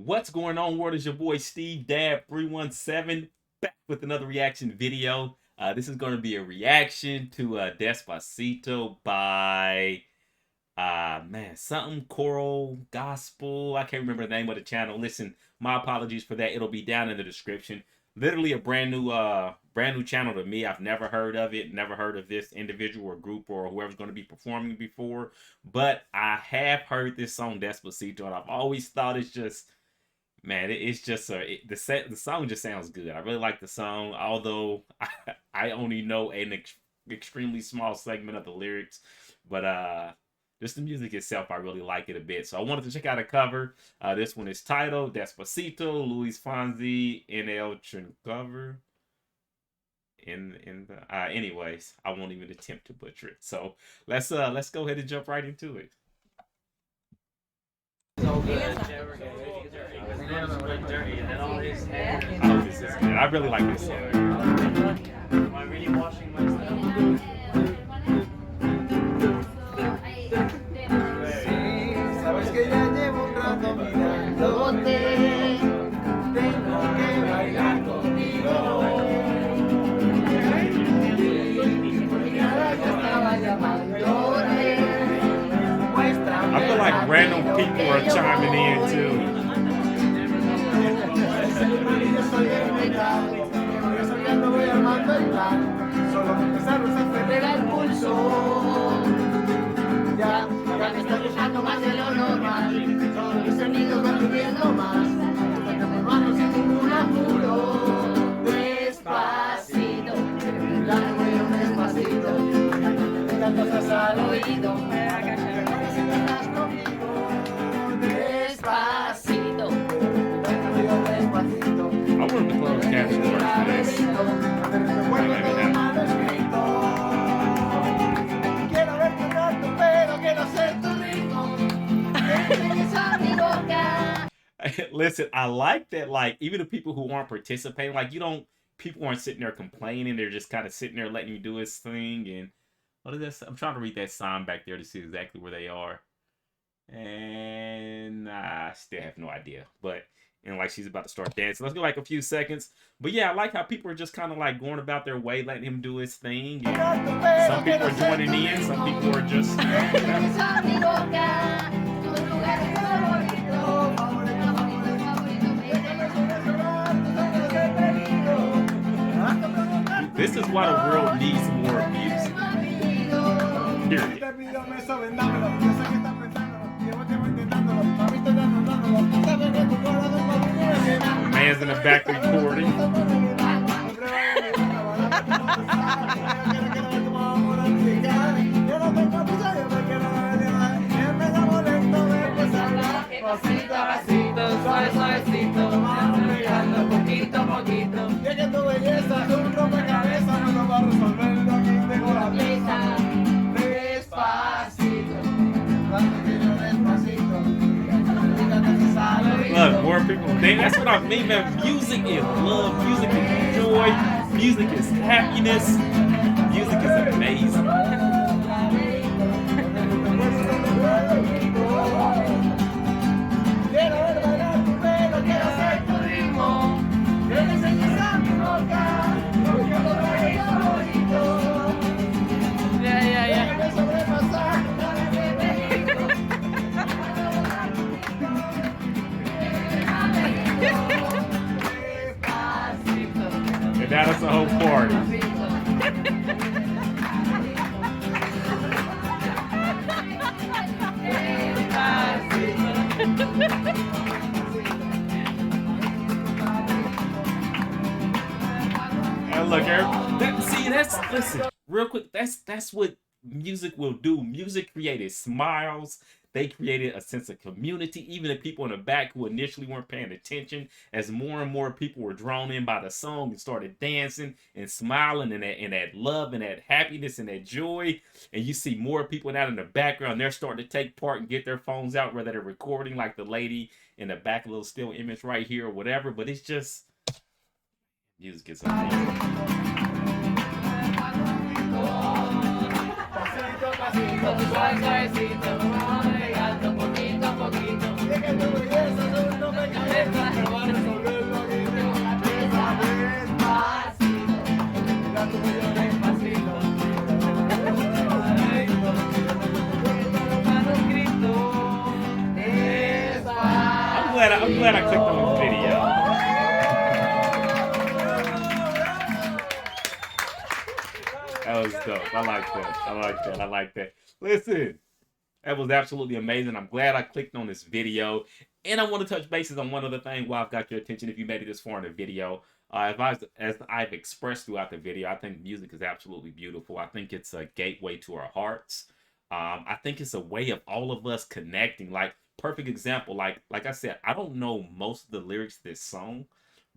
What's going on, world? Is your boy Steve Dab 317 back with another reaction video. This is going to be a reaction to Despacito by something choral gospel. I can't remember the name of the channel. Listen, my apologies for that. It'll be down in the description. Literally a brand new channel to me. I've never heard of it, never heard of this individual or group or whoever's going to be performing before, but I have heard this song Despacito, and I've always thought it's just, man, it's just the song just sounds good. I really like the song, although I only know an extremely small segment of the lyrics, but just the music itself, I really like it a bit. So I wanted to check out a cover. This one is titled Despacito, Luis Fonsi, NL cover. Anyways, I won't even attempt to butcher it. So let's go ahead and jump right into it. Oh, this is good. I really like this song. Am I really washing myself? Sabes que ya llevo un rato mirándote, tengo que bailar contigo. I feel like random people are chiming in too. Ya me está gustando más de lo normal. Todos mis amigos van pidiendo más. Tocamos manos sin ningún apuro. Despacito, dale bueno despacito. Las cosas al oído. Si no estás conmigo, despacito. Despacito. I wonder if the closed caption works for this. Maybe not. Quiero verte un rato, pero quiero ser tu ritmo. Listen, I like that. Like, even the people who aren't participating, like, people aren't sitting there complaining. They're just kind of sitting there letting you do his thing. And what is this? I'm trying to read that sign back there to see exactly where they are. And I still have no idea. But, and like she's about to start dancing. Let's go like a few seconds. But yeah, I like how people are just kind of like going about their way, letting him do his thing. And some people are joining in. Some people are just... This is why the world needs more music. Period. Man's in the back recording. Pasito a pasito, suave suavecito, vamos pegando poquito a poquito. Ya que tu belleza es un rompecabezas, no nos va a resolverlo, aquí tengo la pieza. Despacito, despacito. Look, more people. That's what I mean, man. Music is love. Music is joy. Music is happiness. Music is amazing. And that is the whole party. And look, listen, real quick, that's what music will do. Music created smiles. They created a sense of community, even the people in the back who initially weren't paying attention. As more and more people were drawn in by the song and started dancing and smiling and that love and that happiness and that joy. And you see more people out in the background. They're starting to take part and get their phones out, whether they're recording like the lady in the back, a little still image right here or whatever. But it's just, music is amazing. Suavecito, vamos pegando poquito a poquito. glad I clicked on this video. That was dope. I like that. I like that. I like that. Listen, that was absolutely amazing. I'm glad I clicked on this video. And I want to touch bases on one other thing while I've got your attention. If you made it this far in the video, as I've expressed throughout the video, I think music is absolutely beautiful. I think it's a gateway to our hearts. I think it's a way of all of us connecting. Like, perfect example, like I said, I don't know most of the lyrics to this song,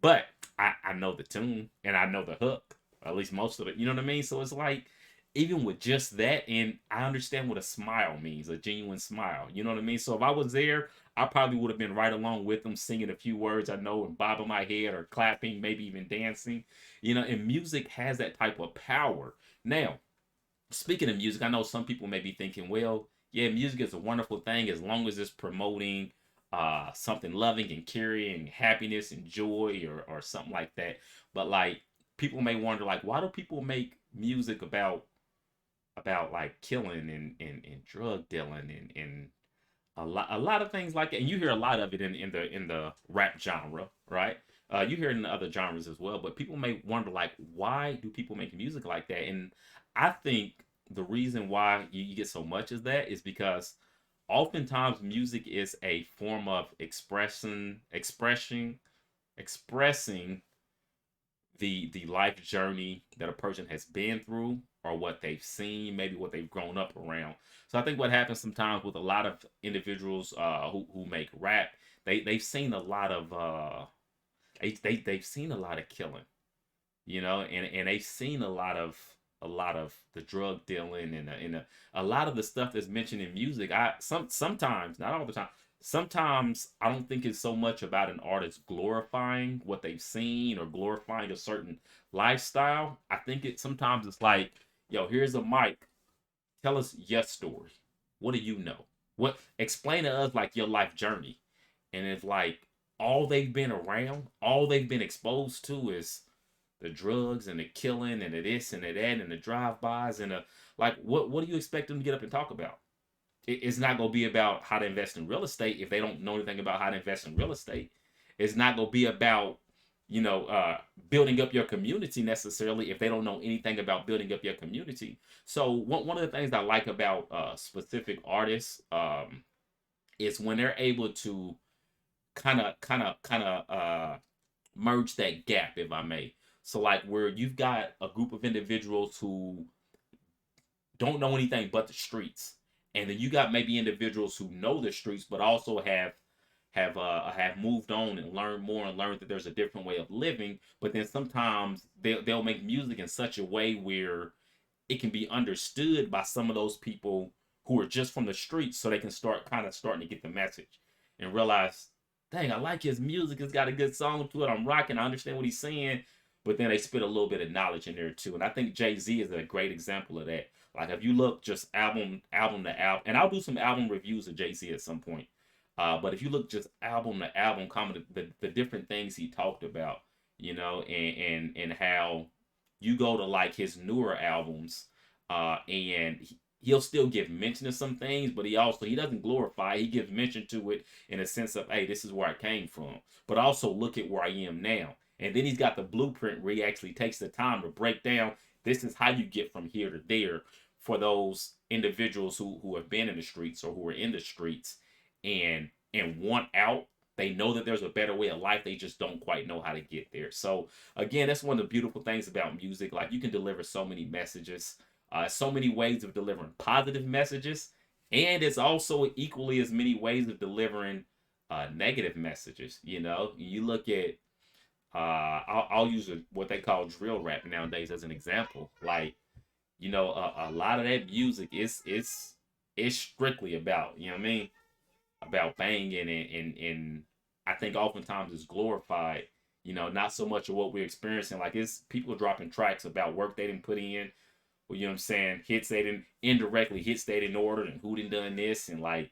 but I know the tune and I know the hook, or at least most of it. You know what I mean? So it's like, even with just that, and I understand what a smile means, a genuine smile. You know what I mean? So if I was there, I probably would have been right along with them, singing a few words I know and bobbing my head or clapping, maybe even dancing. You know, and music has that type of power. Now, speaking of music, I know some people may be thinking, well, yeah, music is a wonderful thing as long as it's promoting something loving and caring, happiness and joy, or something like that. But like, people may wonder, like, why do people make music about like killing and drug dealing and a lot of things like that. And you hear a lot of it in the rap genre, right? You hear it in the other genres as well. But people may wonder, like, why do people make music like that? And I think the reason why you get so much of that is because oftentimes music is a form of expressing the life journey that a person has been through, or what they've seen, maybe what they've grown up around. So I think what happens sometimes with a lot of individuals who make rap, they've seen a lot of they've seen a lot of killing, you know, and they've seen a lot of the drug dealing and a lot of the stuff that's mentioned in music. Sometimes, not all the time, sometimes I don't think it's so much about an artist glorifying what they've seen or glorifying a certain lifestyle. I think sometimes it's like, yo, here's a mic, tell us your story. What do you know? What Explain to us like your life journey. And it's like, all they've been around, all they've been exposed to is the drugs and the killing and the this and the that and the drive-bys and the, like, what do you expect them to get up and talk about? It's not going to be about how to invest in real estate if they don't know anything about how to invest in real estate. It's not going to be about, building up your community necessarily if they don't know anything about building up your community. So one of the things I like about specific artists is when they're able to kind of merge that gap, if I may. So like, where you've got a group of individuals who don't know anything but the streets, and then you got maybe individuals who know the streets but also have moved on and learned more and learned that there's a different way of living. But then sometimes they'll make music in such a way where it can be understood by some of those people who are just from the streets, so they can starting to get the message and realize, dang, I like his music, it's got a good song to it, I'm rocking, I understand what he's saying. But then they spit a little bit of knowledge in there too, and I think Jay-Z is a great example of that. Like, if you look just album to album, and I'll do some album reviews of Jay-Z at some point. But if you look just album to album, the different things he talked about, and how you go to like his newer albums, and he'll still give mention to some things, but he doesn't glorify. He gives mention to it in a sense of, hey, this is where I came from, but also look at where I am now. And then he's got the blueprint where he actually takes the time to break down, this is how you get from here to there, for those individuals who have been in the streets or who are in the streets and want out. They know that there's a better way of life. They just don't quite know how to get there. So again, that's one of the beautiful things about music. Like, you can deliver so many messages, so many ways of delivering positive messages, and it's also equally as many ways of delivering negative messages. You look at I'll use what they call drill rap nowadays as an example. Like, a lot of that music is strictly about, you know what I mean, about banging, and I think oftentimes it's glorified, not so much of what we're experiencing. Like, it's people dropping tracks about work they didn't put in, or, you know what I'm saying, hits they didn't order, and who didn't done this, and like,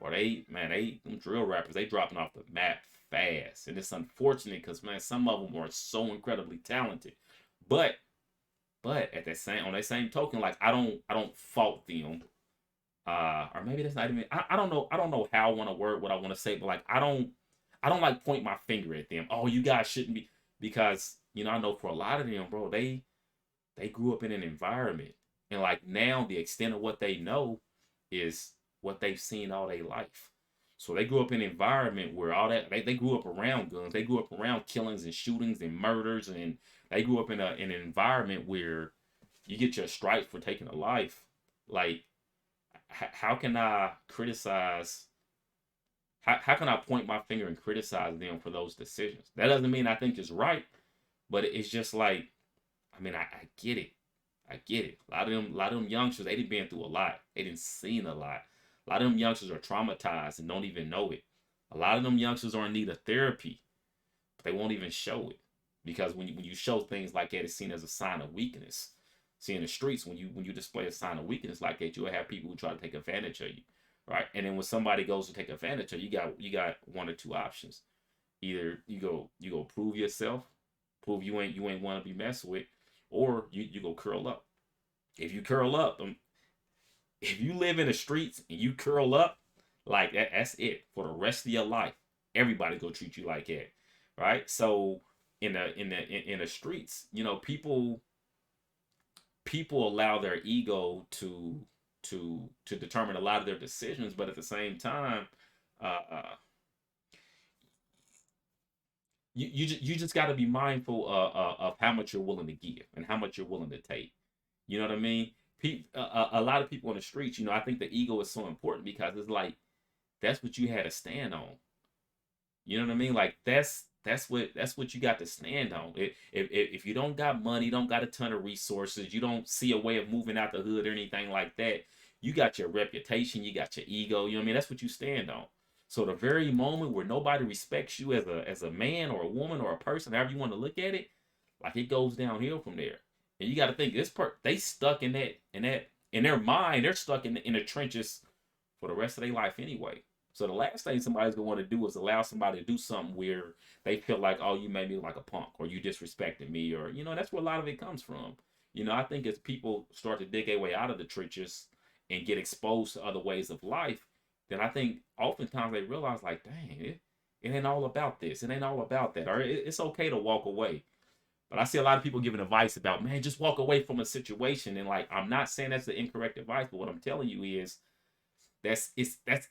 boy, them drill rappers, they dropping off the map fast. And it's unfortunate because, man, some of them are so incredibly talented. But on that same token, like, I don't fault them. Or maybe that's not even, I don't know how I want to word what I want to say, but like, I don't I don't like point my finger at them. Oh, you guys shouldn't be, because I know for a lot of them, bro, they grew up in an environment, and like now the extent of what they know is what they've seen all their life. So they grew up in an environment where all that they grew up around guns, they grew up around killings and shootings and murders, and they grew up in an environment where you get your stripes for taking a life. Like, how can I criticize? How can I point my finger and criticize them for those decisions? That doesn't mean I think it's right, but it's just like, I mean, I get it. I get it. A lot of them youngsters, they didn't been through a lot. They didn't seen a lot. A lot of them youngsters are traumatized and don't even know it. A lot of them youngsters are in need of therapy, but they won't even show it, because when you show things like that, it's seen as a sign of weakness. See, in the streets, when you display a sign of weakness like that, you'll have people who try to take advantage of you, right? And then when somebody goes to take advantage of you, you got one or two options. Either you go prove yourself, prove you ain't want to be messed with, or you go curl up. If you curl up, if you live in the streets and you curl up, like that's it for the rest of your life. Everybody go treat you like that, right? So in the streets, people allow their ego to determine a lot of their decisions, but at the same time, uh, you just got to be mindful of how much you're willing to give and how much you're willing to take. You know what I mean? A lot of people on the streets, I think the ego is so important, because it's like that's what you had to stand on. You know what I mean? Like that's what you got to stand on. If you don't got money, don't got a ton of resources, you don't see a way of moving out the hood or anything like that. You got your reputation, you got your ego. You know what I mean? That's what you stand on. So the very moment where nobody respects you as a man or a woman or a person, however you want to look at it, like it goes downhill from there. And you got to think they stuck in their mind, they're stuck in the trenches for the rest of their life anyway. So the last thing somebody's gonna want to do is allow somebody to do something where they feel like, oh, you made me look like a punk, or you disrespected me, or that's where a lot of it comes from. I think as people start to dig their way out of the trenches and get exposed to other ways of life, then I think oftentimes they realize, like, dang, it ain't all about this, it ain't all about that, or it's okay to walk away. But I see a lot of people giving advice about, man, just walk away from a situation, and like, I'm not saying that's the incorrect advice, but what I'm telling you is that's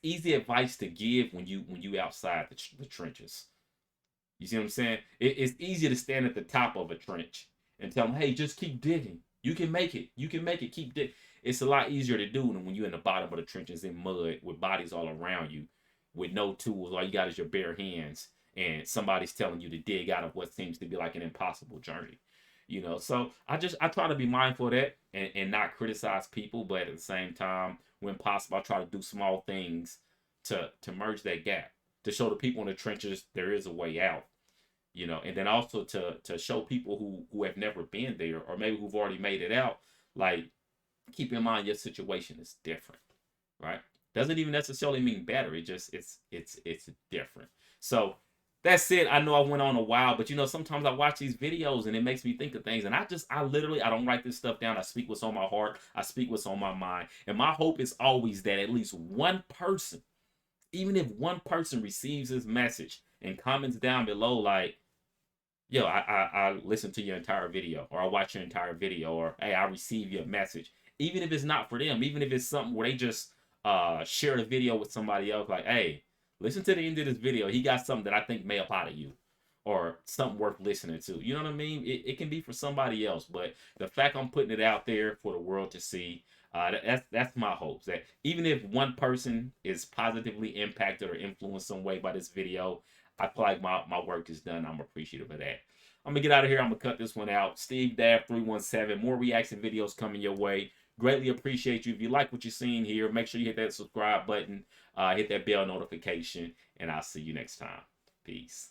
easy advice to give when you outside the trenches. You see what I'm saying? It's easy to stand at the top of a trench and tell them, hey, just keep digging. You can make it. You can make it. Keep digging. It's a lot easier to do than when you're in the bottom of the trenches in mud with bodies all around you, with no tools. All you got is your bare hands, and somebody's telling you to dig out of what seems to be like an impossible journey. So I try to be mindful of that, and not criticize people, but at the same time, when possible, I try to do small things to merge that gap, to show the people in the trenches there is a way out. And then also to show people who have never been there, or maybe who've already made it out, like, keep in mind your situation is different, right? Doesn't even necessarily mean better. It's different. So that's it. I know I went on a while, but sometimes I watch these videos and it makes me think of things, and I literally, I don't write this stuff down. I speak what's on my heart. I speak what's on my mind, and my hope is always that at least one person, even if one person receives this message and comments down below like, yo, I listened to your entire video, or I watched your entire video, or hey, I received your message. Even if it's not for them, even if it's something where they just share the video with somebody else, like, hey, listen to the end of this video. He got something that I think may apply to you, or something worth listening to. You know what I mean? It can be for somebody else, but the fact I'm putting it out there for the world to see, that's my hopes. That even if one person is positively impacted or influenced some way by this video, I feel like my work is done. I'm appreciative of that. I'm gonna get out of here. I'm gonna cut this one out. Steve Dab 317. More reaction videos coming your way. Greatly appreciate you. If you like what you're seeing here, make sure you hit that subscribe button, hit that bell notification, and I'll see you next time. Peace.